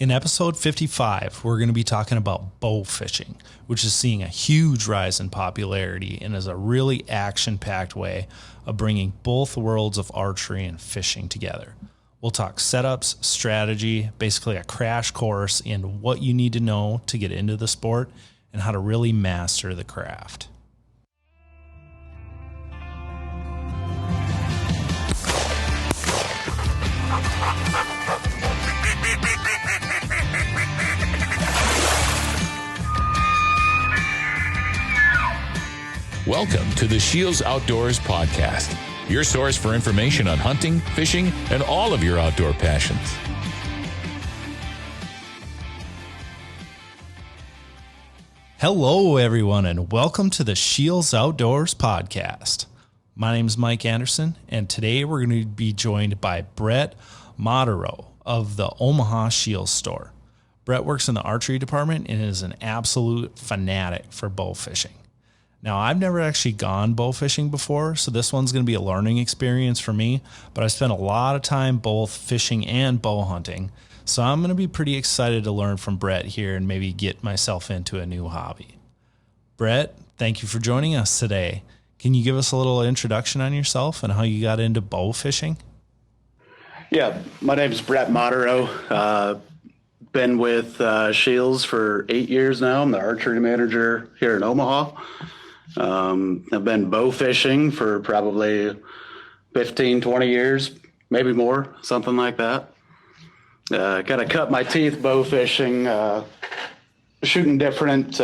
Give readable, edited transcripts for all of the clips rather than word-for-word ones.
In episode 55, we're going to be talking about bow fishing, which is seeing a huge rise in popularity and is a really action-packed way of bringing both worlds of archery and fishing together. We'll talk setups, strategy, basically a crash course in what you need to know to get into the sport and how to really master the craft. Welcome to the SCHEELS Outdoors podcast, your source for information on hunting, fishing, and all of your outdoor passions. Hello, everyone, and welcome to the SCHEELS Outdoors podcast. My name is Mike Anderson, and today we're going to be joined by Brett Moderow of the Omaha SCHEELS store. Brett works in the archery department and is an absolute fanatic for bow fishing. Now, I've never actually gone bow fishing before, so this one's going to be a learning experience for me, but I spent a lot of time both fishing and bow hunting, so I'm going to be pretty excited to learn from Brett here and maybe get myself into a new hobby. Brett, thank you for joining us today. Can you give us a little introduction on yourself and how you got into bow fishing? Yeah, my name is Brett Moderow. Been with SCHEELS for 8 years now. I'm the archery manager here in Omaha. I've been bow fishing for probably 15, 20 years, maybe more, something like that. Kind of cut my teeth bow fishing, shooting different,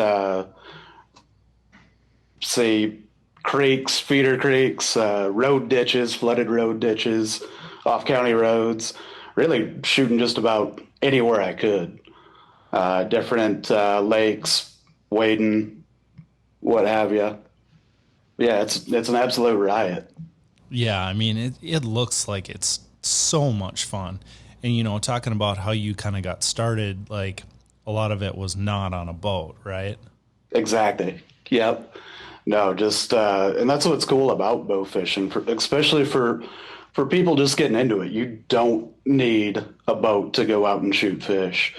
creeks, feeder creeks, road ditches, flooded road ditches, off-county roads, really shooting just about anywhere I could. Different lakes, wading, what have you. Yeah, it's an absolute riot. Yeah, I mean, it looks like it's so much fun. And, you know, talking about how you kind of got started, like a lot of it was not on a boat, right? Exactly. Yep. No, just, and that's what's cool about bow fishing, especially for people just getting into it. You don't need a boat to go out and shoot fish.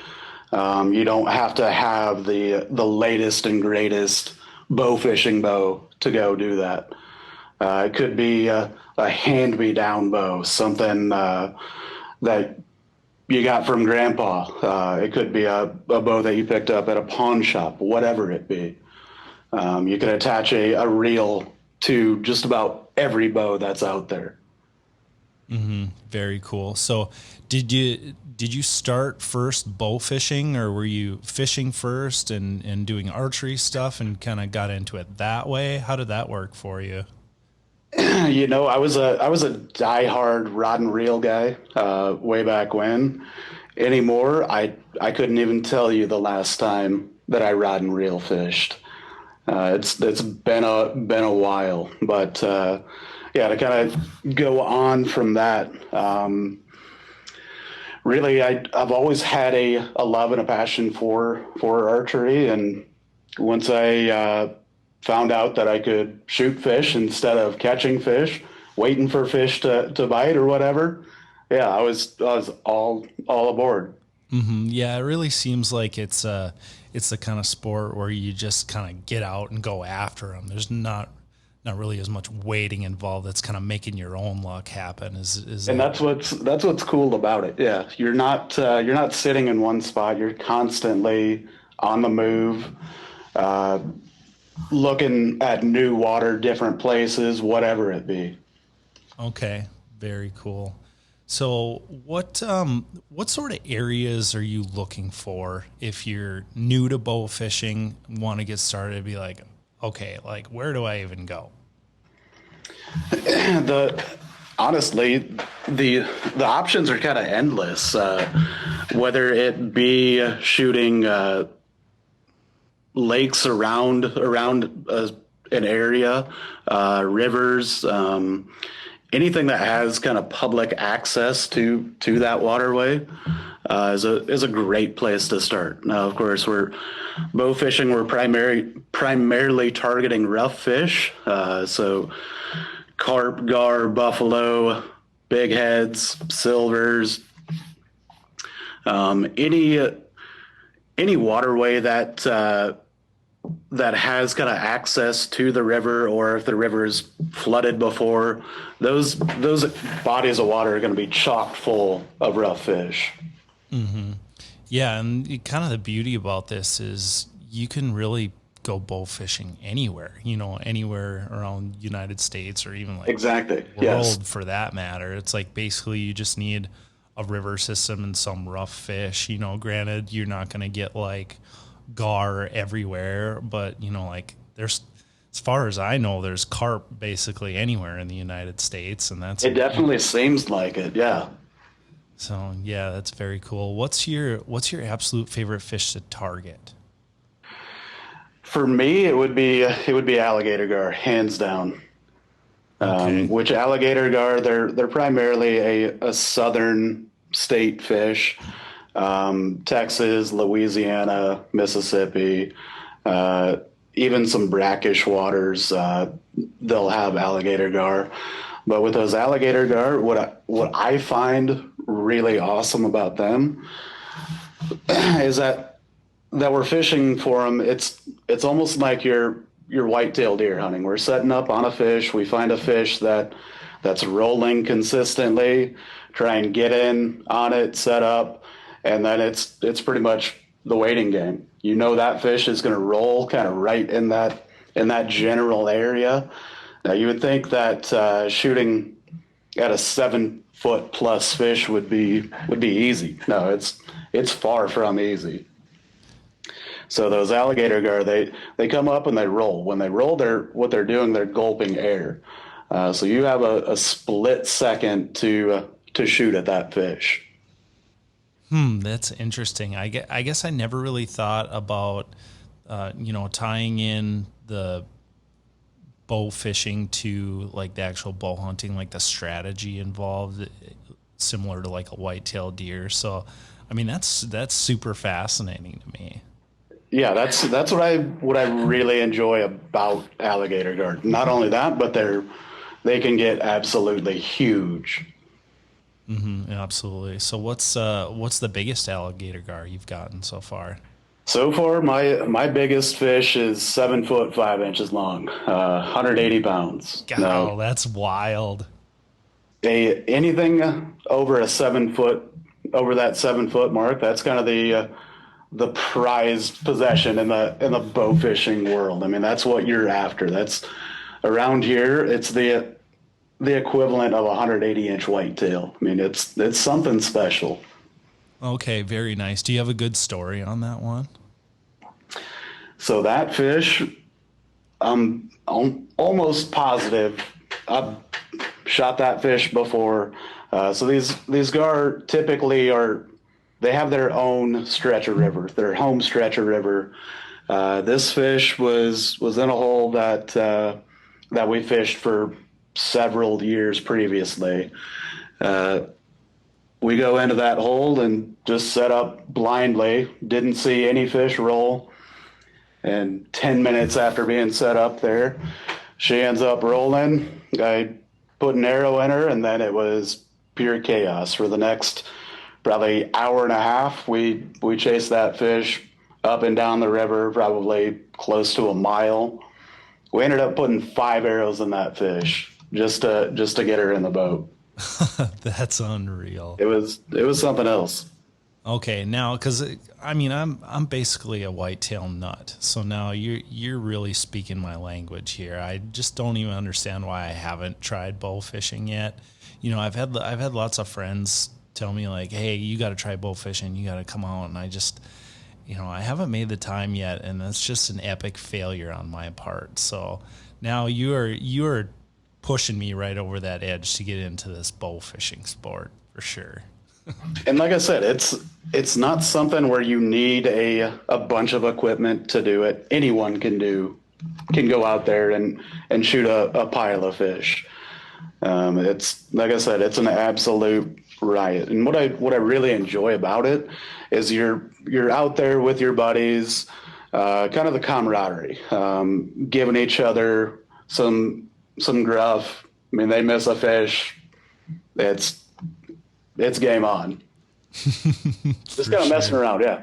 You don't have to have the latest and greatest bow fishing bow to go do that. It could be a hand-me-down bow, something that you got from grandpa. It could be a bow that you picked up at a pawn shop, whatever it be. You can attach a reel to just about every bow that's out there. Mm-hmm. Very cool. So did you start first bow fishing, or were you fishing first and doing archery stuff and kind of got into it that way? How did that work for you? You know, I was a diehard rod and reel guy way back when. Anymore, I couldn't even tell you the last time that I rod and reel fished. It's been a while, but yeah, to kind of go on from that, really, I've always had a love and a passion for archery, and once I found out that I could shoot fish instead of catching fish, waiting for fish to bite or whatever, yeah, I was all aboard. Mm-hmm. Yeah, it really seems like it's the kind of sport where you just kind of get out and go after them. There's not really as much waiting involved. That's kind of making your own luck happen. And that's what's cool about it. Yeah, you're not sitting in one spot. You're constantly on the move, looking at new water, different places, whatever it be. Okay, very cool. So what sort of areas are you looking for if you're new to bow fishing, want to get started, be like, okay, like where do I even go? Honestly, the options are kind of endless. Whether it be shooting lakes around an area, rivers, anything that has kind of public access to that waterway is a great place to start. Now, of course, we're bow fishing. We're primarily targeting rough fish, so carp, gar, buffalo, big heads, silvers, Any waterway that has kind of access to the river, or if the river is flooded before, those bodies of water are going to be chock full of rough fish. Yeah, and kind of the beauty about this is you can really go bow fishing anywhere, anywhere around the United States or even like Exactly. the world for that matter. It's like basically you just need a river system and some rough fish. Granted, you're not going to get like gar everywhere, but like there's, as far as I know, there's carp basically anywhere in the United States, and It definitely seems like it. Yeah. So yeah, that's very cool. What's your absolute favorite fish to target? For me, it would be alligator gar, hands down. Okay. Which alligator gar, they're primarily a southern state fish. Texas, Louisiana, Mississippi, even some brackish waters, they'll have alligator gar. But with those alligator gar, what I find really awesome about them is that we're fishing for them. It's almost like your whitetail deer hunting. We're setting up on a fish. We find a fish that's rolling consistently, try and get in on it, set up, and then it's pretty much the waiting game. That fish is going to roll kind of right in that general area. Now you would think that shooting at a 7-foot plus fish would be easy. No, it's far from easy. So those alligator gar, they come up and they roll. When they roll, they're gulping air. So you have a split second to shoot at that fish. That's interesting. I guess I never really thought about, tying in the bow fishing to like the actual bow hunting, like the strategy involved, similar to like a whitetail deer. So, I mean, that's super fascinating to me. Yeah, that's what I really enjoy about alligator gar. Not only that, but they can get absolutely huge. Absolutely. So what's the biggest alligator gar you've gotten so far? So far, my biggest fish is 7 foot 5 inches long, 180 pounds. God, no, that's wild. Anything over that 7 foot mark, that's kind of the prized possession in the bow fishing world. I mean, that's what you're after. That's around here. It's the equivalent of a 180-inch whitetail. I mean, it's something special. Okay, very nice. Do you have a good story on that one? So that fish, I'm almost positive I've shot that fish before. So these gar typically they have their own stretch of river, their home stretch of river. This fish was in a hole that we fished for several years previously. We go into that hole and just set up blindly, didn't see any fish roll. And 10 minutes after being set up there, she ends up rolling. I put an arrow in her, and then it was pure chaos. For the next probably hour and a half, we chased that fish up and down the river, probably close to a mile. We ended up putting 5 arrows in that fish just to get her in the boat. That's unreal. It was something else. Okay, now because I mean I'm basically a whitetail nut, so now you're really speaking my language here. I just don't even understand why I haven't tried bow fishing yet. I've had lots of friends tell me like, hey, you got to try bow fishing, you got to come out, and I just I haven't made the time yet, and that's just an epic failure on my part. So now you are pushing me right over that edge to get into this bow fishing sport for sure. And like I said, it's not something where you need a bunch of equipment to do it. Anyone can go out there and shoot a pile of fish. It's like I said, it's an absolute riot. And what I really enjoy about it is you're out there with your buddies, kind of the camaraderie, giving each other some gruff. I mean, they miss a fish, it's game on. Just kind of messing around. Yeah.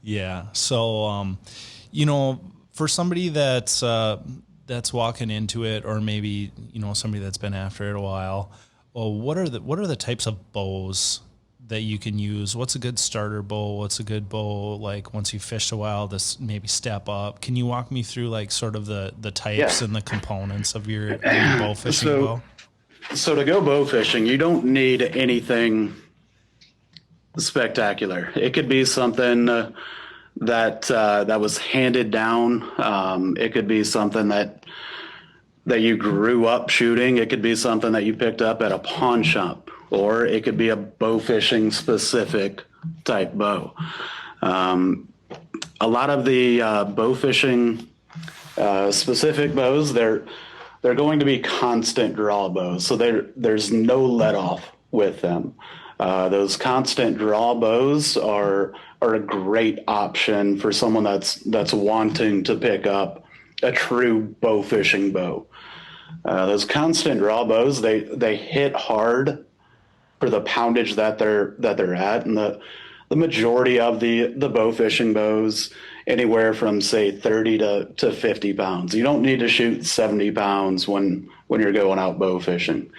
Yeah. So, for somebody that's walking into it, or maybe, somebody that's been after it a while, well, what are the types of bows that you can use? What's a good starter bow? What's a good bow? Like once you fished a while, this maybe step up. Can you walk me through like sort of the types and the components of your bow fishing bow? So to go bow fishing, you don't need anything spectacular. It could be something that was handed down. It could be something that you grew up shooting. It could be something that you picked up at a pawn shop, or it could be a bow fishing specific type bow. A lot of the bow fishing specific bows, they're going to be constant draw bows, so there's no let off with them. Those constant draw bows are a great option for someone that's wanting to pick up a true bow fishing bow. Those constant draw bows, they hit hard for the poundage that they're at, and the majority of the bow fishing bows, anywhere from say 30 to 50 pounds. You don't need to shoot 70 pounds when you're going out bow fishing.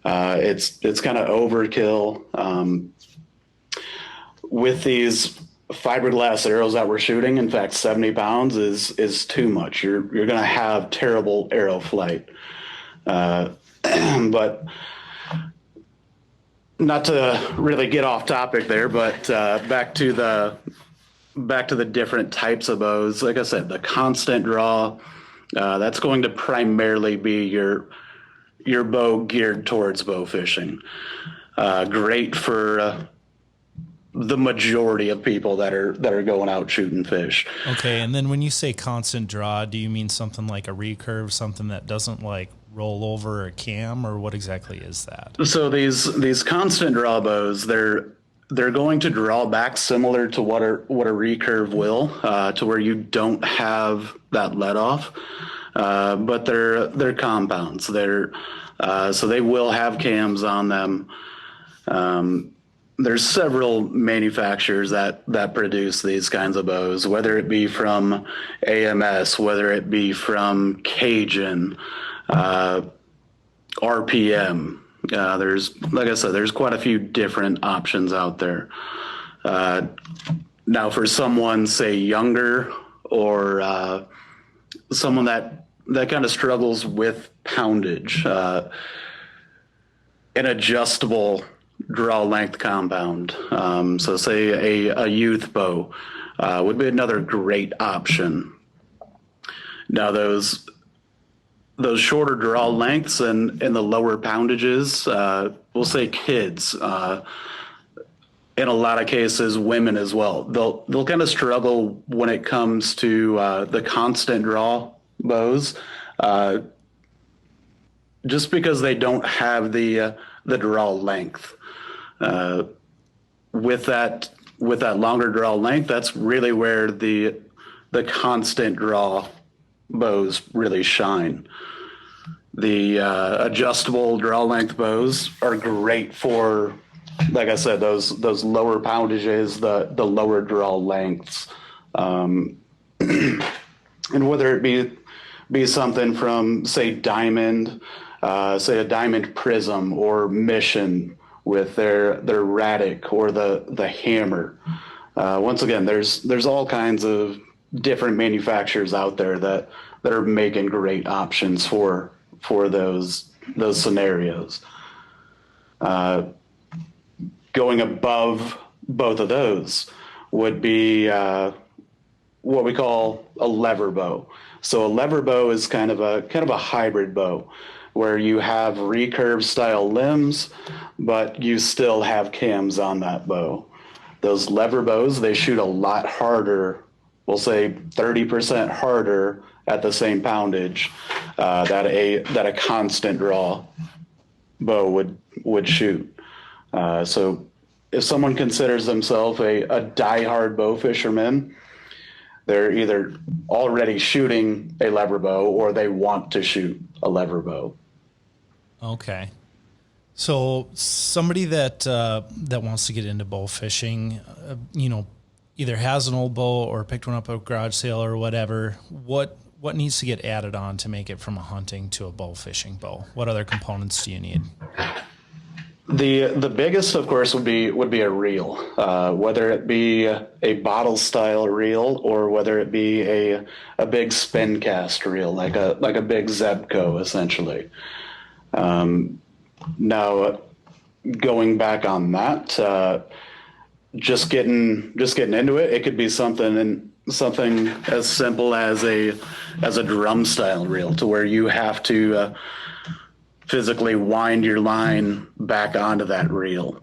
It's kind of overkill. With these fiberglass arrows that we're shooting, in fact, 70 pounds is too much. You're going to have terrible arrow flight. But not to really get off topic there, but back to the different types of bows. Like I said, the constant draw, that's going to primarily be your bow geared towards bow fishing. Great for the majority of people that are going out shooting fish. Okay, and then when you say constant draw, do you mean something like a recurve, something that doesn't like roll over a cam, or what exactly is that? So these constant draw bows, they're going to draw back similar to what a recurve will, to where you don't have that let off, but they're compounds. So they will have cams on them. There's several manufacturers that produce these kinds of bows, whether it be from AMS, whether it be from Cajun, RPM. There's, like I said, there's quite a few different options out there. Now for someone, say, younger, or someone that kind of struggles with poundage, an adjustable draw length compound, so say a youth bow would be another great option. Now those shorter draw lengths and the lower poundages, we'll say kids, in a lot of cases women as well, they'll kind of struggle when it comes to the constant draw bows, just because they don't have the draw length. With that longer draw length, that's really where the constant draw bows really shine. The adjustable draw length bows are great for, like I said, those lower poundages, the lower draw lengths, and whether it be something from say Diamond, say a Diamond Prism or Mission with their Radic or the Hammer. Once again, there's all kinds of different manufacturers out there that are making great options for those scenarios. Going above both of those would be what we call a lever bow. So a lever bow is kind of a hybrid bow, where you have recurve style limbs, but you still have cams on that bow. Those lever bows, they shoot a lot harder, we'll say 30% harder at the same poundage that a constant draw bow would shoot. So if someone considers themselves a diehard bow fisherman, they're either already shooting a lever bow or they want to shoot a lever bow. Okay. So somebody that wants to get into bow fishing, either has an old bow or picked one up at a garage sale or whatever, what needs to get added on to make it from a hunting to a bow fishing bow? What other components do you need? The biggest, of course, would be a reel, whether it be a bottle style reel or whether it be a big spin cast reel, like a big Zebco, essentially. Now, going back on that, just getting into it, it could be something as simple as a drum style reel, to where you have to physically wind your line back onto that reel.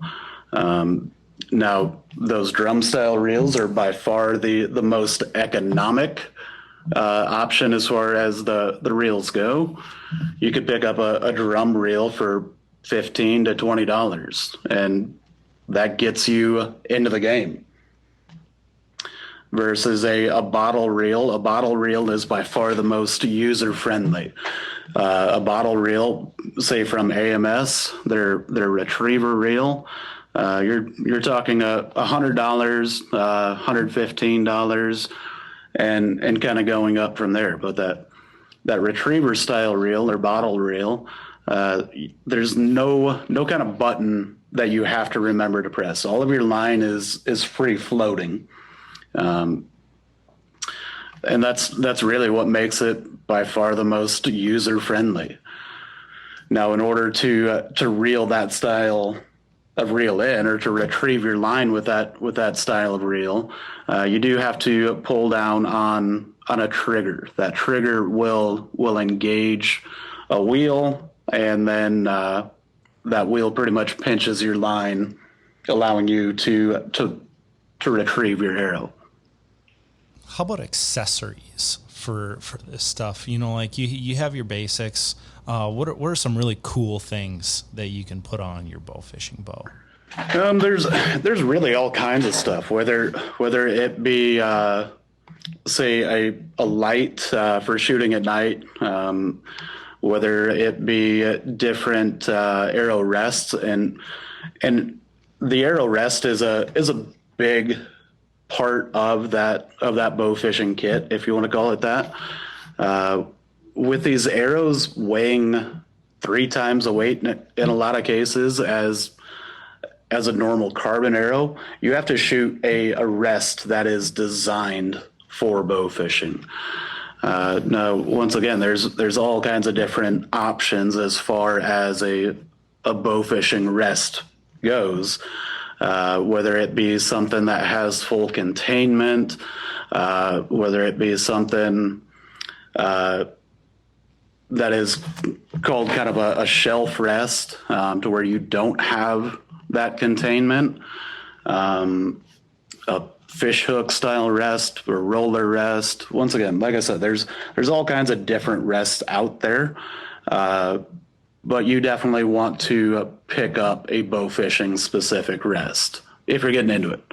Now, those drum style reels are by far the most economic option as far as the reels go. You could pick up a drum reel for $15 to $20, and that gets you into the game. Versus a bottle reel. A bottle reel is by far the most user-friendly. A bottle reel, say from AMS, their retriever reel, you're talking $100, $115, and kind of going up from there. But that retriever style reel or bottle reel, there's no kind of button that you have to remember to press. All of your line is free floating. And that's really what makes it by far the most user friendly. Now, in order to reel that style of reel in, or to retrieve your line with that style of reel, you do have to pull down on a trigger. That trigger will engage a wheel, and then that wheel pretty much pinches your line, allowing you to retrieve your arrow. How about accessories for this stuff? Like you have your basics. What are some really cool things that you can put on your bow fishing bow? There's really all kinds of stuff. Whether it be say a light for shooting at night, whether it be different arrow rests, and the arrow rest is a big part of that bow fishing kit, if you want to call it that. With these arrows weighing 3 times the weight in a lot of cases as a normal carbon arrow, you have to shoot a rest that is designed for bow fishing. Now, once again, there's all kinds of different options as far as a bow fishing rest goes. Whether it be something that has full containment, whether it be something that is called kind of a shelf rest, to where you don't have that containment, a fish hook style rest or roller rest. Once again, like I said, there's all kinds of different rests out there. But you definitely want to pick up a bow fishing specific rest if you're getting into it.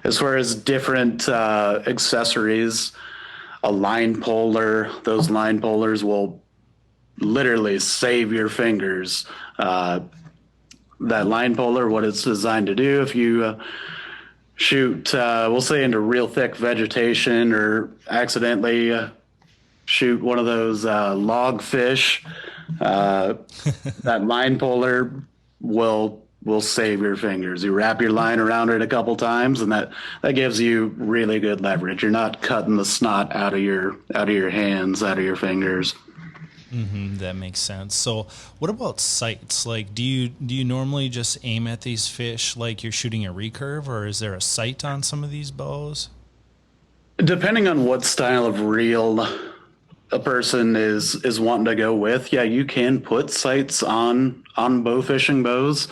As far as different accessories, a line puller, those line pullers will literally save your fingers. That line puller, what it's designed to do, if you shoot, we'll say into real thick vegetation, or accidentally shoot one of those log fish, that line puller will save your fingers. You wrap your line around it a couple times, and that gives you really good leverage. You're not cutting the snot out of your hands, out of your fingers. Mm-hmm, that makes sense. So what about sights? Like, do you normally just aim at these fish like you're shooting a recurve, or is there a sight on some of these bows? Depending on what style of reel a person is wanting to go with, yeah, you can put sights on bow fishing bows.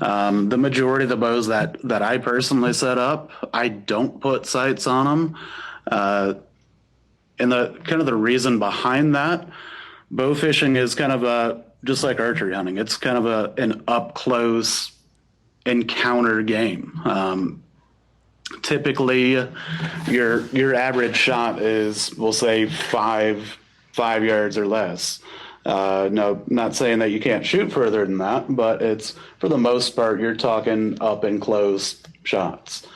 The majority of the bows that I personally set up, I don't put sights on them. And the kind of the reason behind that, bow fishing is kind of just like archery hunting. It's kind of an up close encounter game. Typically your average shot is, we'll say, five yards or less. No, not saying that you can't shoot further than that, but it's, for the most part, you're talking up and close shots.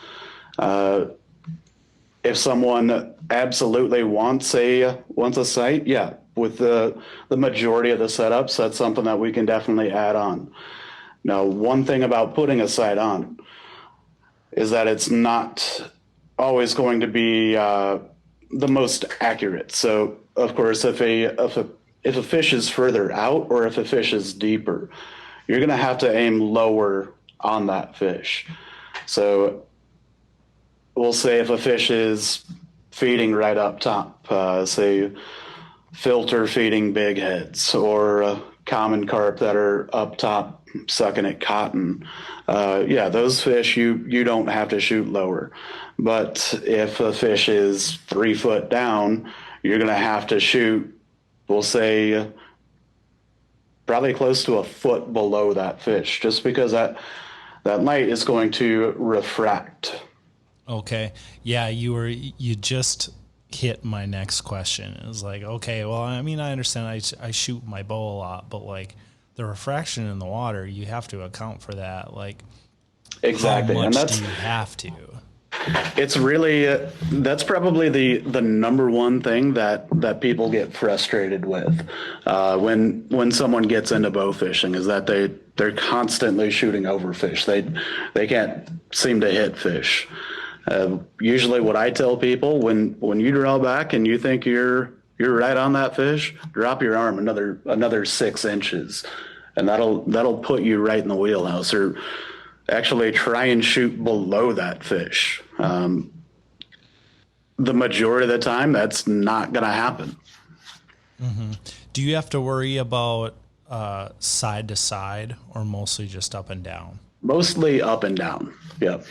If someone absolutely wants a sight, yeah, with the majority of the setups, that's something that we can definitely add on. Now, one thing about putting a sight on is that it's not always going to be the most accurate. So, of course, if a fish is further out or if a fish is deeper, you're going to have to aim lower on that fish. So we'll say if a fish is feeding right up top, say filter feeding big heads or common carp that are up top sucking at cotton, yeah, those fish you don't have to shoot lower. But if a fish is 3 foot down, you're going to have to shoot, we'll say, probably close to a foot below that fish, just because that light is going to refract. Okay. Yeah, you just hit my next question. It was like, okay, well, I mean, I understand I shoot my bow a lot, but like the refraction in the water, you have to account for that. Like, exactly. How much and do you have to? It's really that's probably the number one thing that people get frustrated with when someone gets into bow fishing, is that they're constantly shooting over fish. They can't seem to hit fish. Usually, what I tell people, when you draw back and you think you're right on that fish, drop your arm another 6 inches, and that'll put you right in the wheelhouse. Or actually try and shoot below that fish. The majority of the time, that's not going to happen. Mm-hmm. Do you have to worry about side to side, or mostly just up and down? Mostly up and down. Yep.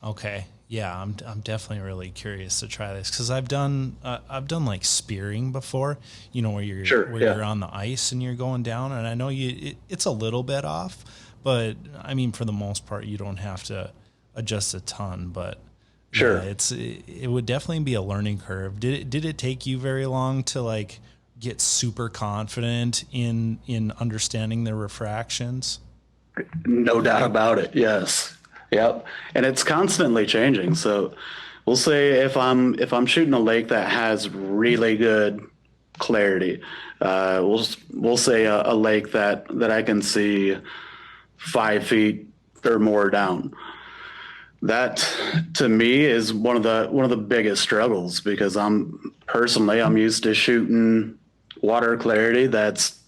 Okay. Yeah, I'm definitely really curious to try this, because I've done like spearing before. You know, where you're on the ice and you're going down, and I know it's a little bit off. But I mean, for the most part, you don't have to adjust a ton. But sure, yeah, it would definitely be a learning curve. Did it take you very long to like get super confident in understanding the refractions? No doubt about it. Yes. Yep. And it's constantly changing. So we'll say if I'm shooting a lake that has really good clarity, we'll say a lake that I can see 5 feet or more down. That to me is one of the biggest struggles, because I'm used to shooting water clarity that's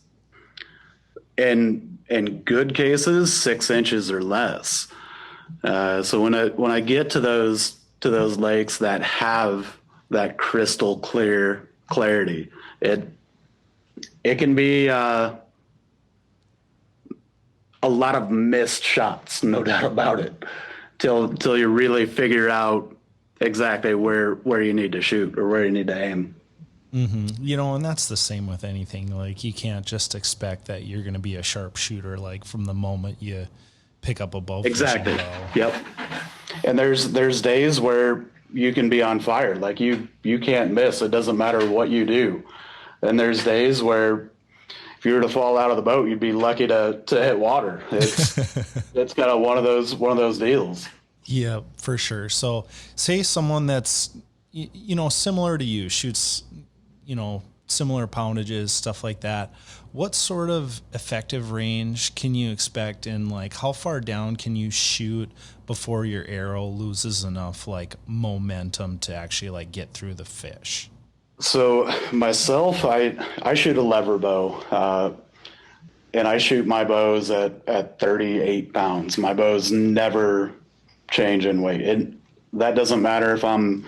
in good cases 6 inches or less. So when I get to those lakes that have that crystal clear clarity, it can be a lot of missed shots, no doubt about it, till you really figure out exactly where you need to shoot or where you need to aim. Mm-hmm. You know, and that's the same with anything. Like, you can't just expect that you're going to be a sharpshooter like from the moment you pick up a bow. Exactly. Yep. And there's days where you can be on fire, like you can't miss. It doesn't matter what you do. And there's days where if you were to fall out of the boat, you'd be lucky to hit water. It's kind of one of those deals. Yeah, for sure. So say someone that's, similar to you, shoots, similar poundages, stuff like that. What sort of effective range can you expect, and like how far down can you shoot before your arrow loses enough like momentum to actually like get through the fish? So myself, I shoot a lever bow, and I shoot my bows at 38 pounds. My bows never change in weight. That doesn't matter if I'm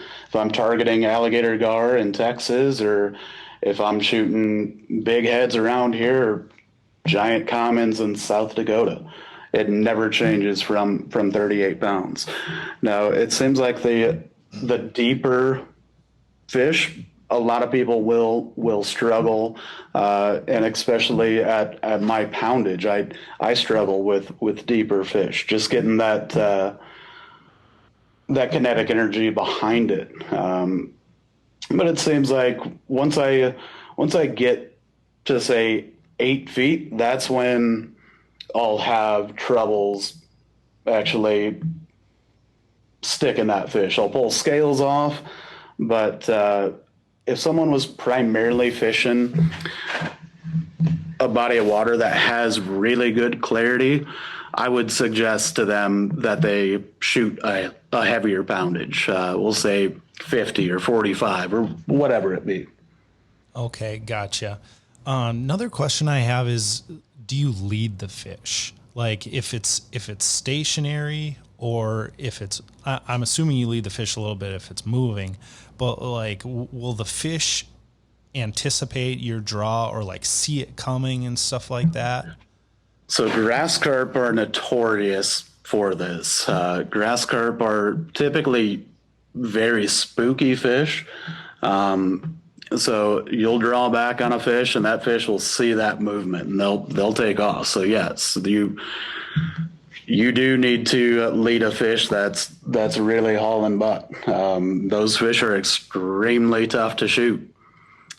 targeting alligator gar in Texas, or if I'm shooting big heads around here, or giant commons in South Dakota. It never changes from 38 pounds. Now, it seems like the deeper fish, a lot of people will struggle, and especially at my poundage, I struggle with deeper fish, just getting that kinetic energy behind it. But it seems like once I get to say 8 feet, that's when I'll have troubles actually sticking that fish. I'll pull scales off, but if someone was primarily fishing a body of water that has really good clarity, I would suggest to them that they shoot a heavier poundage. We'll say 50 or 45 or whatever it be. Okay, gotcha. Another question I have is, do you lead the fish? Like if it's stationary, or if it's, I'm assuming you lead the fish a little bit if it's moving, but like, will the fish anticipate your draw or like see it coming and stuff like that? So grass carp are notorious for this. Grass carp are typically very spooky fish. So you'll draw back on a fish and that fish will see that movement and they'll take off. So yes, you do need to lead a fish that's really hauling butt. Those fish are extremely tough to shoot.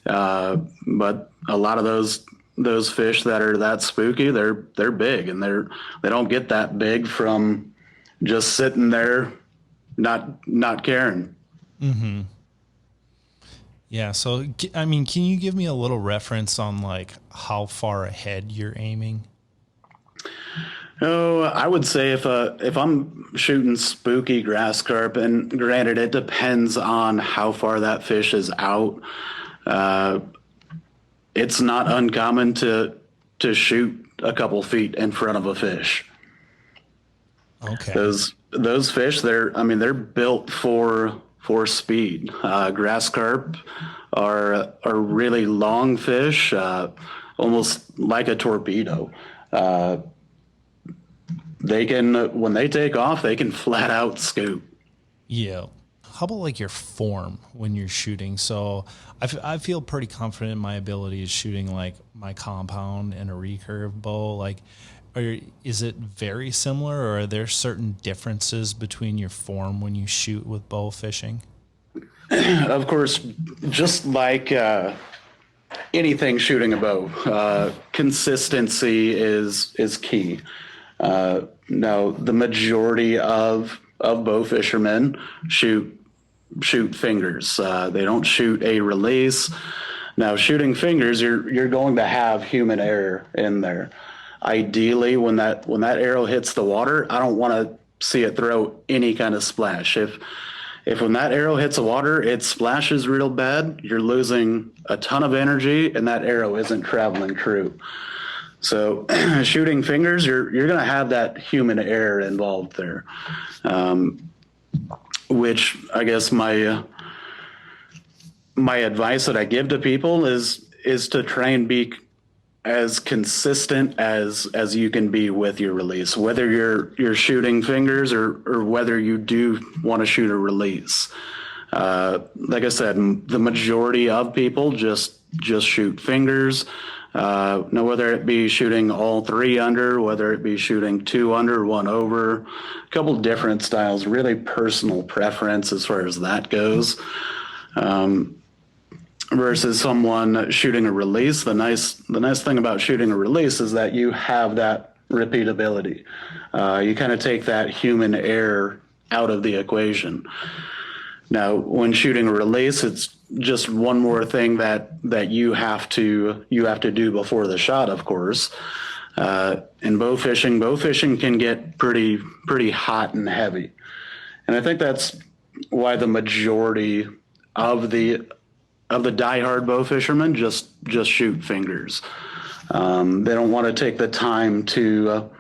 But a lot of those fish that are that spooky, they're big, and they don't get that big from just sitting there not caring. Mm-hmm. Yeah. So, I mean, can you give me a little reference on like how far ahead you're aiming? Oh, I would say if I'm shooting spooky grass carp, and granted, it depends on how far that fish is out. It's not uncommon to shoot a couple feet in front of a fish. Okay. Those fish, they're built for speed. Grass carp are really long fish, almost like a torpedo. They can, when they take off, they can flat out scoop. Yeah. How about like your form when you're shooting? So I feel pretty confident in my ability of shooting like my compound and a recurve bow. Like, is it very similar, or are there certain differences between your form when you shoot with bow fishing? Of course, just like anything shooting a bow, consistency is key. Now, the majority of bow fishermen shoot fingers. They don't shoot a release. Now, shooting fingers, you're going to have human error in there. Ideally, when that arrow hits the water, I don't want to see it throw any kind of splash. If when that arrow hits the water, it splashes real bad, you're losing a ton of energy, and that arrow isn't traveling true. So shooting fingers, you're going to have that human error involved there, which I guess my advice that I give to people is to try and be as consistent as you can be with your release, whether you're shooting fingers or whether you do want to shoot a release. Like I said, the majority of people just shoot fingers. Now, whether it be shooting all 3 under, whether it be shooting 2 under, 1 over, a couple different styles, really personal preference as far as that goes. Versus someone shooting a release, the nice thing about shooting a release is that you have that repeatability. You kind of take that human error out of the equation. Now, when shooting a release, it's just one more thing that you have to do before the shot, of course. In bow fishing can get pretty hot and heavy, and I think that's why the majority of the diehard bow fishermen just shoot fingers. They don't want to take the time to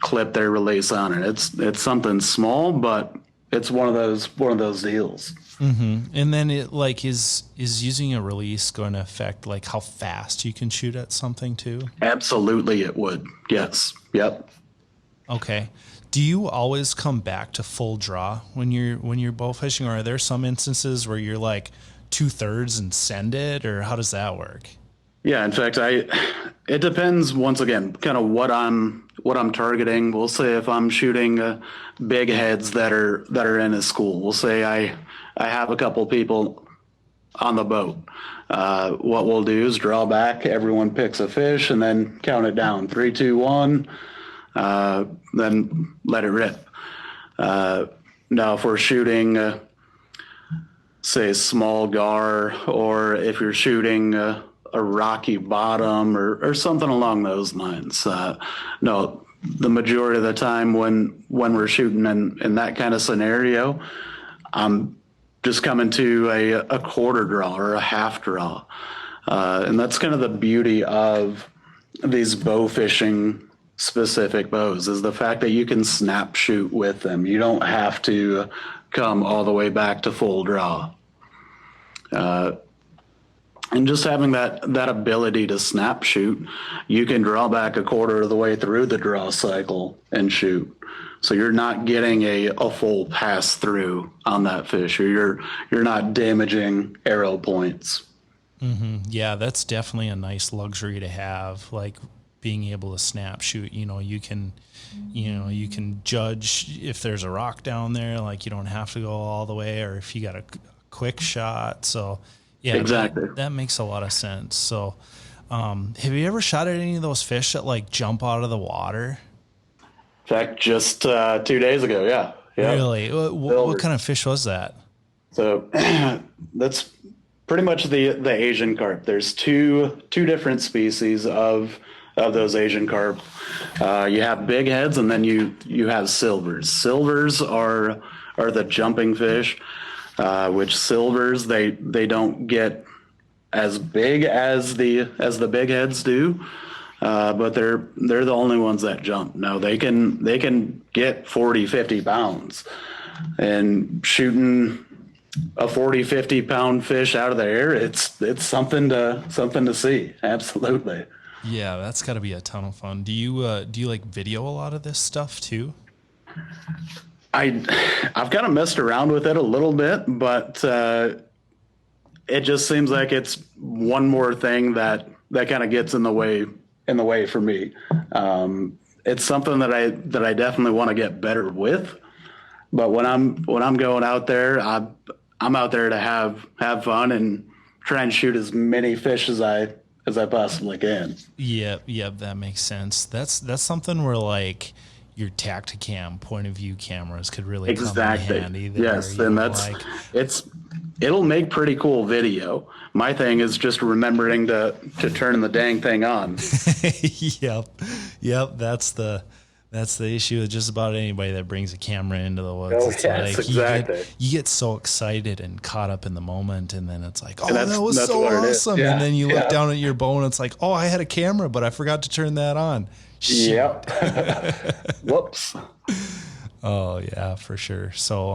clip their release on it. It's something small, but it's one of those deals. Mm-hmm. And then it like is using a release going to affect like how fast you can shoot at something too? Absolutely, it would. Yes. Yep. Okay. Do you always come back to full draw when you're bow fishing, or are there some instances where you're like 2/3 and send it, or how does that work? Yeah, in fact, it depends once again, kind of what I'm targeting. We'll say if I'm shooting big heads that are in a school, we'll say I have a couple people on the boat. What we'll do is draw back, everyone picks a fish, and then count it down, 3, 2, 1, then let it rip. Now, if we're shooting, say, small gar, or if you're shooting a rocky bottom or something along those lines, no, the majority of the time when we're shooting in that kind of scenario, I'm just coming to a quarter draw or a half draw. And that's kind of the beauty of these bow fishing specific bows, is the fact that you can snap shoot with them. You don't have to come all the way back to full draw. And just having that ability to snap shoot, you can draw back a quarter of the way through the draw cycle and shoot. So you're not getting a full pass through on that fish, or you're not damaging arrow points. Mm-hmm. Yeah, that's definitely a nice luxury to have, like being able to snap shoot. You can judge if there's a rock down there, like you don't have to go all the way, or if you got a quick shot. So yeah, exactly. That makes a lot of sense. So have you ever shot at any of those fish that like jump out of the water? In fact, just 2 days ago, yeah. Really? What kind of fish was that? So that's pretty much the Asian carp. There's two different species of those Asian carp. You have big heads, and then you have silvers. Silvers are the jumping fish, which silvers they don't get as big as the big heads do. But they're the only ones that jump. Now they can get 40, 50 pounds, and shooting a 40, 50 pound fish out of the air, it's something to see. Absolutely. Yeah, that's got to be a ton of fun. Do you like video a lot of this stuff too? I've kind of messed around with it a little bit, but it just seems like it's one more thing that kind of gets in the way for me. It's something that I definitely want to get better with, but when I'm going out there, I'm out there to have fun and try and shoot as many fish as I possibly can. Yep, that makes sense. That's something where like your Tacticam point of view cameras could really come in handy there. Yes, and it'll make pretty cool video. My thing is just remembering to turn the dang thing on. Yep. That's the issue with just about anybody that brings a camera into the woods. Oh, it's yes, like exactly. You get so excited and caught up in the moment, and then it's like, oh, that was so awesome. Yeah, and then you look down at your bow, and it's like, oh, I had a camera, but I forgot to turn that on. Shoot. Yep. Whoops. Oh yeah, for sure. So,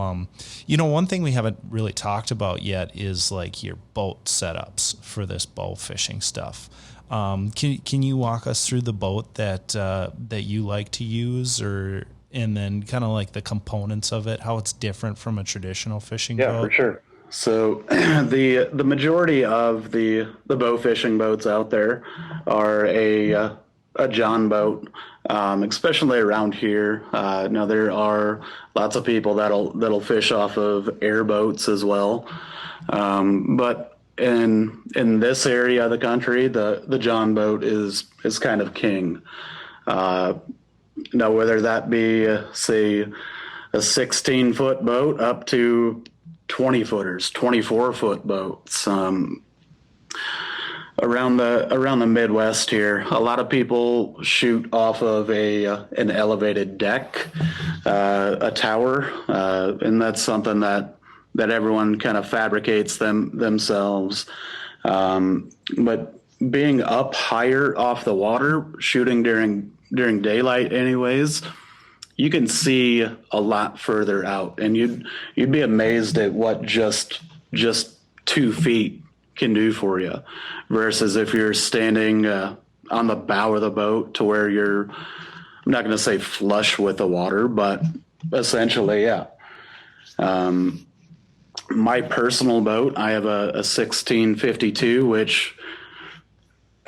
one thing we haven't really talked about yet is like your boat setups for this bow fishing stuff. Can you walk us through the boat that you like to use, and then kind of like the components of it, how it's different from a traditional fishing boat? Yeah, for sure. So the majority of the bow fishing boats out there are a John boat, especially around here. Now there are lots of people that'll fish off of airboats as well, but in this area of the country, the John boat is kind of king. Now whether that be say a 16-foot boat up to 20-footers, 24-foot boats. Around the Midwest here, a lot of people shoot off of an elevated deck, a tower, and that's something that everyone kind of fabricates themselves. But being up higher off the water, shooting during daylight, anyways, you can see a lot further out, and you'd be amazed at what just 2 feet can do for you, versus if you're standing on the bow of the boat to where I'm not going to say flush with the water, but essentially, yeah. My personal boat, I have a 1652, which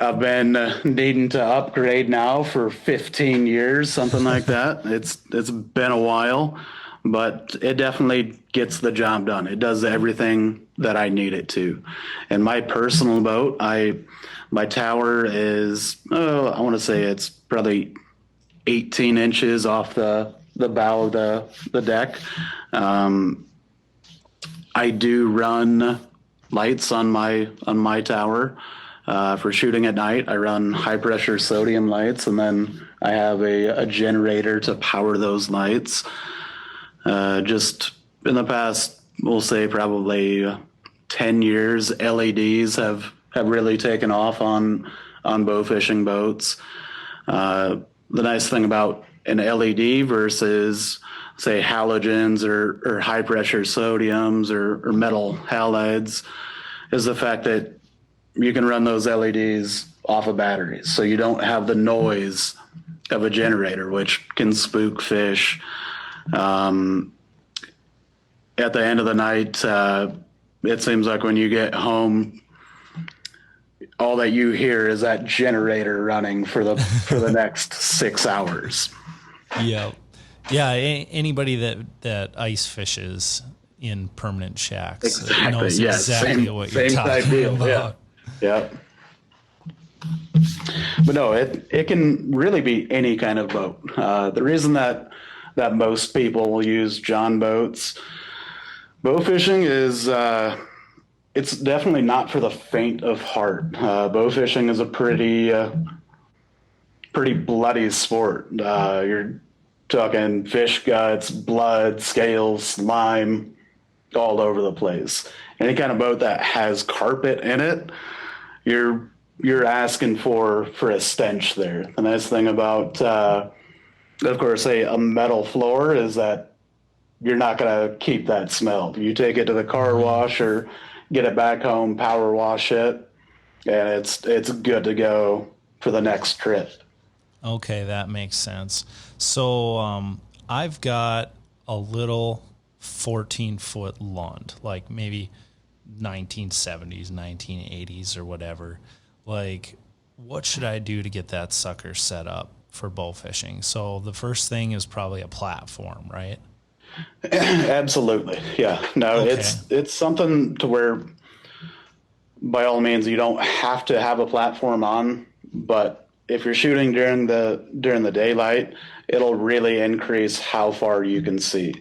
I've been needing to upgrade now for 15 years, something like that. It's been a while, but it definitely gets the job done. It does everything that I need it to. And my personal boat, my tower is, I want to say it's probably 18 inches off the bow of the deck. I do run lights on my tower for shooting at night. I run high pressure sodium lights, and then I have a generator to power those lights. Just in the past, we'll say probably 10 years, LEDs have really taken off on bow fishing boats. The nice thing about an LED versus, say, halogens or high pressure sodiums or metal halides is the fact that you can run those LEDs off of batteries. So you don't have the noise of a generator, which can spook fish. At the end of the night, it seems like when you get home, all that you hear is that generator running for the next 6 hours. Yeah. Yeah. Anybody that ice fishes in permanent shacks knows exactly what you're talking about. Yeah. But no, it can really be any kind of boat. The reason that most people will use John boats, bow fishing is, it's definitely not for the faint of heart. Bow fishing is a pretty bloody sport. You're talking fish guts, blood, scales, slime, all over the place. Any kind of boat that has carpet in it, you're asking for a stench there. The nice thing about, of course, a metal floor is that you're not going to keep that smell. You take it to the car wash or get it back home, power wash it, and it's good to go for the next trip. Okay, that makes sense. So I've got a little 14-foot Lund, like maybe 1970s, 1980s or whatever. Like, what should I do to get that sucker set up for bow fishing? So the first thing is probably a platform, right? Absolutely. Yeah. No, okay. It's something to where by all means you don't have to have a platform on, but if you're shooting during the daylight, it'll really increase how far you can see.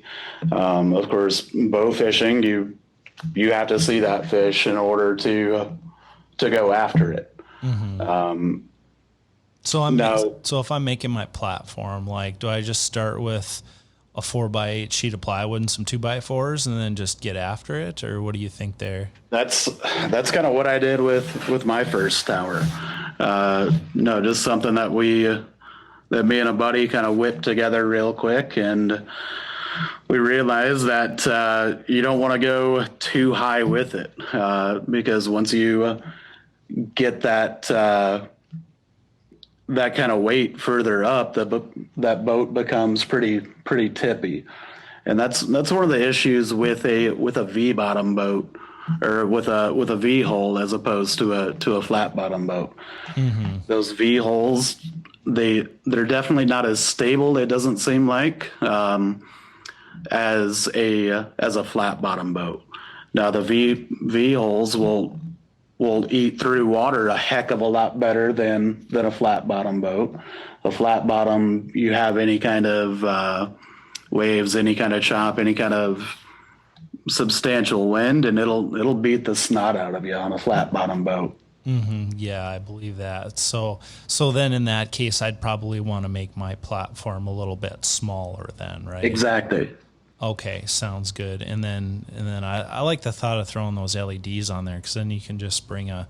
Of course, bow fishing, you have to see that fish in order to go after it. Mm-hmm. So if I'm making my platform, like, do I just start with a 4x8 sheet of plywood and some 2x4s and then just get after it? Or what do you think there? That's kind of what I did with my first tower. No, just something that me and a buddy kind of whipped together real quick. And we realized that you don't want to go too high with it because once you get that kind of weight further up, that boat becomes pretty tippy, and that's one of the issues with a V bottom boat or with a V hull as opposed to a flat bottom boat. Mm-hmm. Those V hulls, they're definitely not as stable. It doesn't seem like as a flat bottom boat. Now the V hulls will eat through water a heck of a lot better than a flat bottom boat. A flat bottom, you have any kind of waves, any kind of chop, any kind of substantial wind, and it'll beat the snot out of you on a flat bottom boat. Mm-hmm. Yeah, I believe that. So then in that case, I'd probably want to make my platform a little bit smaller then, right? Exactly. Okay, sounds good. And then I like the thought of throwing those LEDs on there because then you can just bring a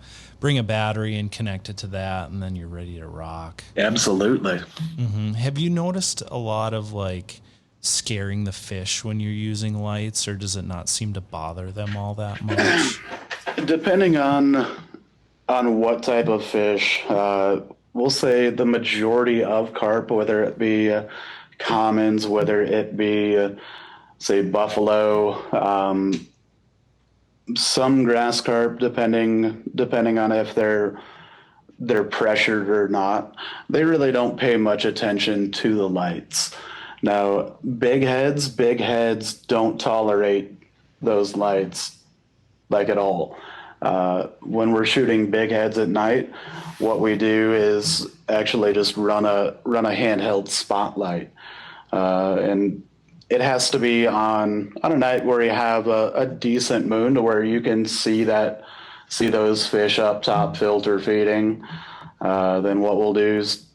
battery and connect it to that, and then you're ready to rock. Absolutely. Mm-hmm. Have you noticed a lot of like scaring the fish when you're using lights, or does it not seem to bother them all that much? Depending on what type of fish, we'll say the majority of carp, whether it be commons, whether it be say buffalo, some grass carp, depending on if they're pressured or not, they really don't pay much attention to the lights. Now, big heads don't tolerate those lights like at all. When we're shooting big heads at night, what we do is actually just run a handheld spotlight, and it has to be on a night where you have a decent moon to where you can see those fish up top filter feeding. Then what we'll do is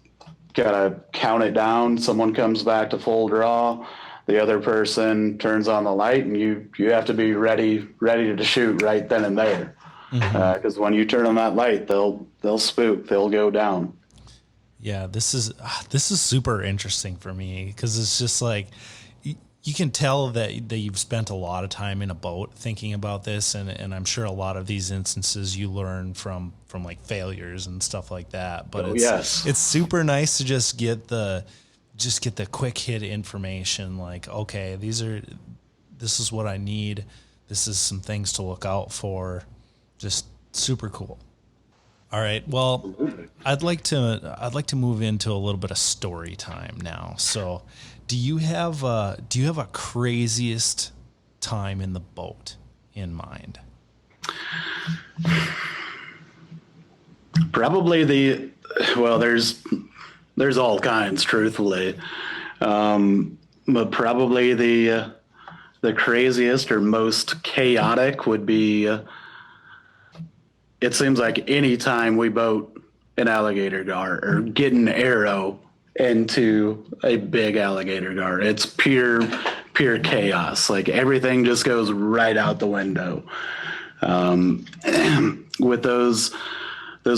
gotta count it down. Someone comes back to full draw. The other person turns on the light, and you have to be ready to shoot right then and there. Because when you turn on that light, they'll spook. They'll go down. Yeah, this is super interesting for me because it's just like you can tell that you've spent a lot of time in a boat thinking about this, and I'm sure a lot of these instances you learn from like failures and stuff like that. But it's super nice to just get the quick hit information. Like, okay, this is what I need. This is some things to look out for. Just super cool. All right. Well, I'd like to move into a little bit of story time now. So, do you have a craziest time in the boat in mind? Probably there's all kinds, truthfully. But probably the craziest or most chaotic would be, it seems like any time we boat an alligator gar or get an arrow into a big alligator gar, it's pure chaos. Like everything just goes right out the window. With those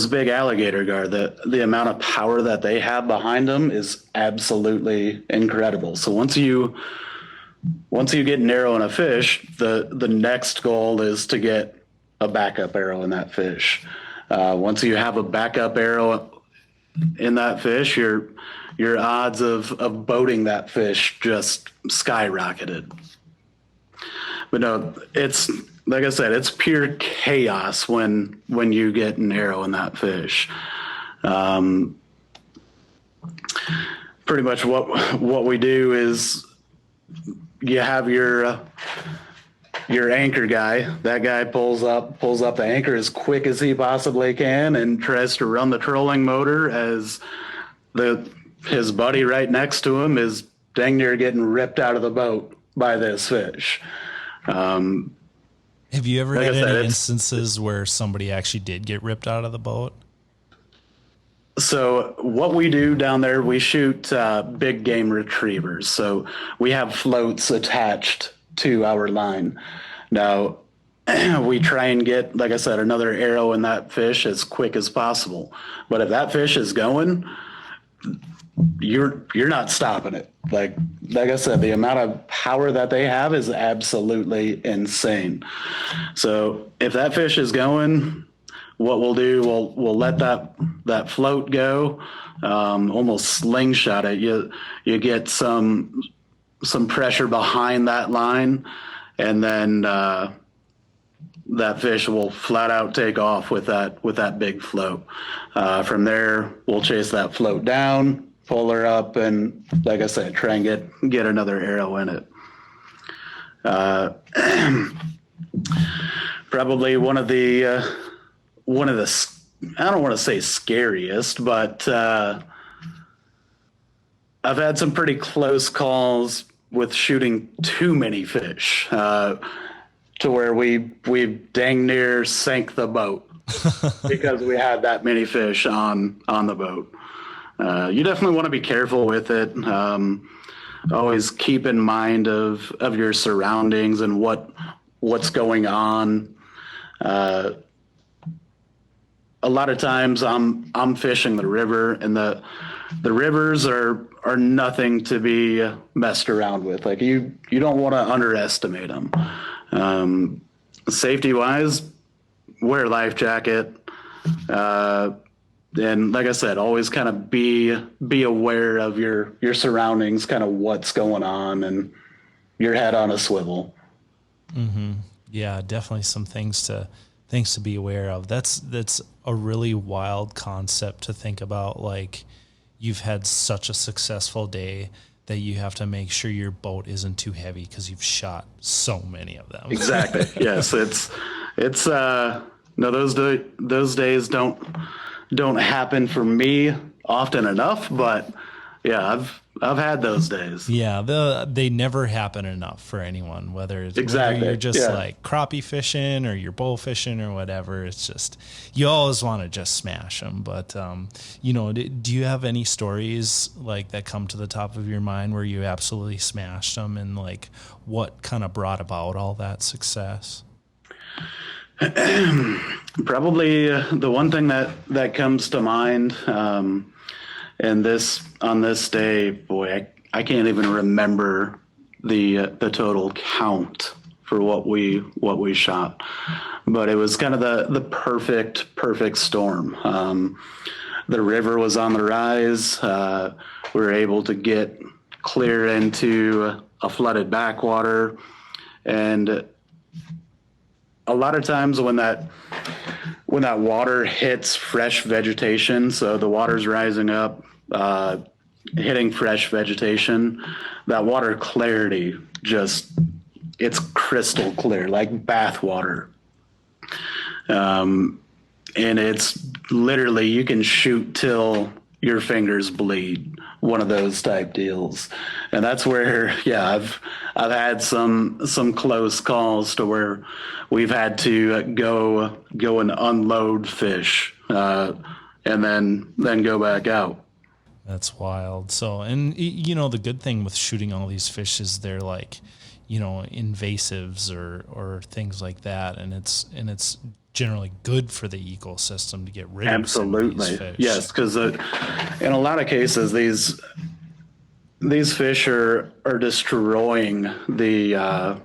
big alligator gar, the amount of power that they have behind them is absolutely incredible. So once you get an arrow in a fish, the next goal is to get a backup arrow in that fish. Once you have a backup arrow in that fish, your odds of boating that fish just skyrocketed. But no, it's like I said, it's pure chaos when you get an arrow in that fish. Pretty much what we do is you have your anchor guy. That guy pulls up the anchor as quick as he possibly can and tries to run the trolling motor as his buddy right next to him is dang near getting ripped out of the boat by this fish. Have you ever had any instances where somebody actually did get ripped out of the boat? So what we do down there, we shoot big game retrievers. So we have floats attached to our line. Now, we try and get, like I said, another arrow in that fish as quick as possible. But if that fish is going, you're not stopping it. Like I said, the amount of power that they have is absolutely insane. So if that fish is going, what we'll do, we'll let that float go, almost slingshot it. You get some pressure behind that line, and then that fish will flat out take off with that big float. From there, we'll chase that float down, pull her up, and like I said, try and get another arrow in it. Probably one of the I don't want to say scariest, but I've had some pretty close calls with shooting too many fish, to where we dang near sank the boat because we had that many fish on the boat. You definitely want to be careful with it. Always keep in mind of your surroundings and what's going on. A lot of times I'm fishing the river, and the rivers are nothing to be messed around with. Like you don't want to underestimate them. Safety wise, wear a life jacket. And like I said, always kind of be aware of your surroundings, kind of what's going on, and your head on a swivel. Mm-hmm. Yeah, definitely some things to be aware of. That's a really wild concept to think about. Like, you've had such a successful day that you have to make sure your boat isn't too heavy because you've shot so many of them. Exactly. Yes, it's no, those days don't happen for me often enough, but yeah, I've had those days. Yeah, they never happen enough for anyone, whether you're just like crappie fishing or you're bow fishing or whatever. It's just, you always want to just smash them. But, do you have any stories like that come to the top of your mind where you absolutely smashed them, and like what kind of brought about all that success? Probably the one thing that comes to mind, and on this day, boy, I can't even remember the total count for what we shot, but it was kind of the perfect storm. The river was on the rise. We were able to get clear into a flooded backwater, and a lot of times when that water hits fresh vegetation, so the water's rising up, hitting fresh vegetation, that water clarity it's crystal clear, like bath water. And it's literally, you can shoot till your fingers bleed, one of those type deals. And that's where, I've had some close calls to where we've had to go and unload fish, and then go back out. That's wild. So, and the good thing with shooting all these fish is they're like, invasives or things like that. And it's generally good for the ecosystem to get rid of some of these fish. Yes. Cause in a lot of cases, these fish are destroying the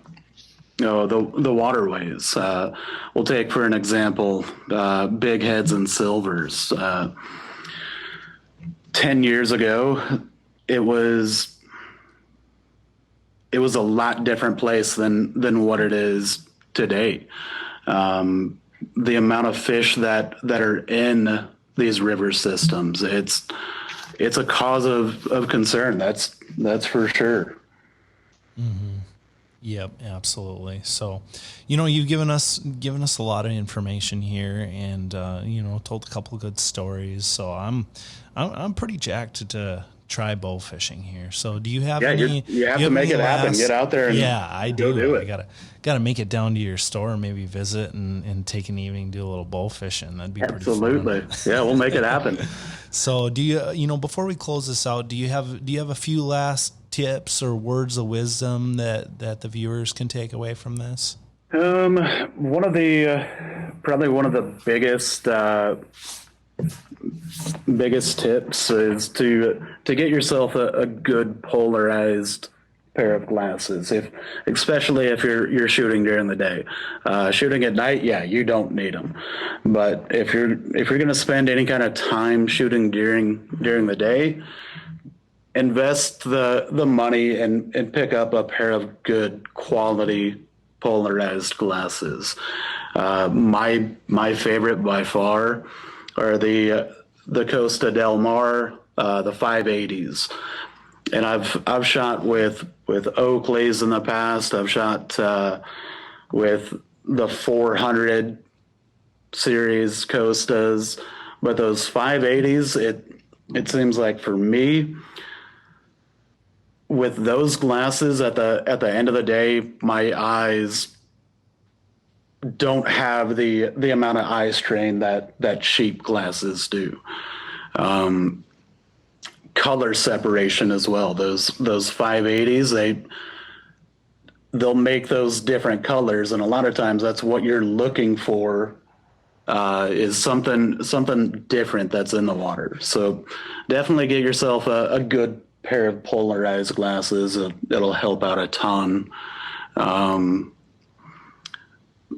waterways. We'll take for an example, big heads and silvers. 10 years ago, it was a lot different place than what it is today. The amount of fish that are in these river systems, it's a cause of concern. That's for sure. Mm-hmm. Yep, absolutely. So, you've given us a lot of information here, and told a couple of good stories. So I'm pretty jacked to try bow fishing here. So do you have any? You have to make it happen. Get out there. And I do. Do it. I gotta make it down to your store, maybe visit and take an evening, do a little bow fishing. That'd be absolutely pretty fun. Yeah, we'll make it happen. So do you before we close this out, do you have a few last tips or words of wisdom that the viewers can take away from this? One of the probably one of the biggest tips is to get yourself a good polarized pair of glasses, especially if you're shooting during the day. Shooting at night, you don't need them, but if you're going to spend any kind of time shooting during the day, invest the money and pick up a pair of good quality polarized glasses. My favorite by far are the Costa Del Mar, the 580s. And I've shot with Oakleys in the past. I've shot with the 400 series Costas, but those 580s, it seems like for me, with those glasses at the end of the day, my eyes don't have the amount of eye strain that cheap glasses do. Color separation as well. Those 580s, they'll make those different colors, and a lot of times that's what you're looking for, is something different that's in the water. So definitely get yourself a good pair of polarized glasses. It'll help out a ton.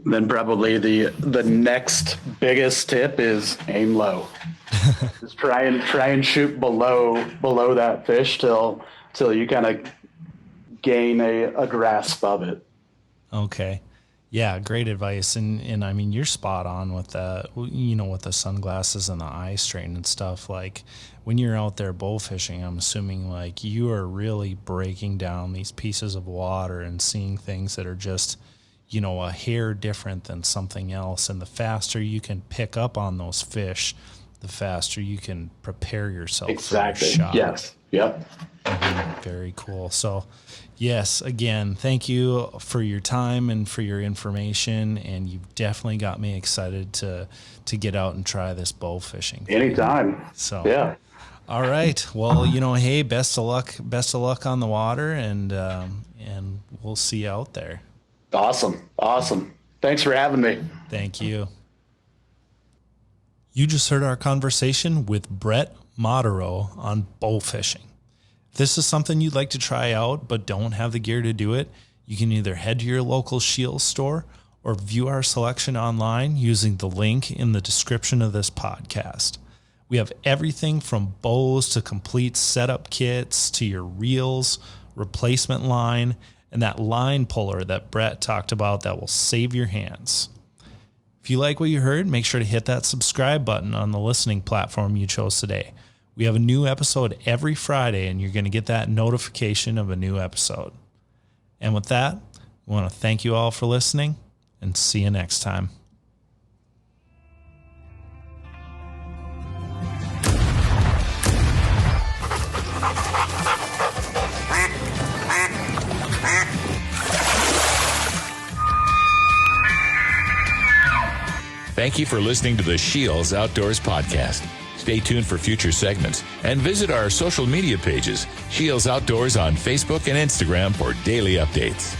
Then probably the next biggest tip is aim low. Just try and shoot below that fish till you kind of gain a grasp of it. Okay. Yeah, great advice. And I mean, you're spot on with that, with the sunglasses and the eye strain and stuff. Like when you're out there bow fishing, I'm assuming like you are really breaking down these pieces of water and seeing things that are just, a hair different than something else. And the faster you can pick up on those fish, the faster you can prepare yourself for your shot. Yes. Yep. Very cool. So, yes, again, thank you for your time and for your information. And you've definitely got me excited to get out and try this bow fishing. Anytime. So, yeah. All right. Well, hey, best of luck on the water, and we'll see you out there. Awesome. Thanks for having me. Thank you. You just heard our conversation with Brett Moderow on bow fishing. If this is something you'd like to try out but don't have the gear to do it, you can either head to your local SCHEELS store or view our selection online using the link in the description of this podcast. We have everything from bows to complete setup kits to your reels, replacement line, and that line puller that Brett talked about that will save your hands. If you like what you heard, make sure to hit that subscribe button on the listening platform you chose today. We have a new episode every Friday, and you're going to get that notification of a new episode. And with that, we want to thank you all for listening, and see you next time. Thank you for listening to the SCHEELS Outdoors podcast. Stay tuned for future segments and visit our social media pages, SCHEELS Outdoors on Facebook and Instagram for daily updates.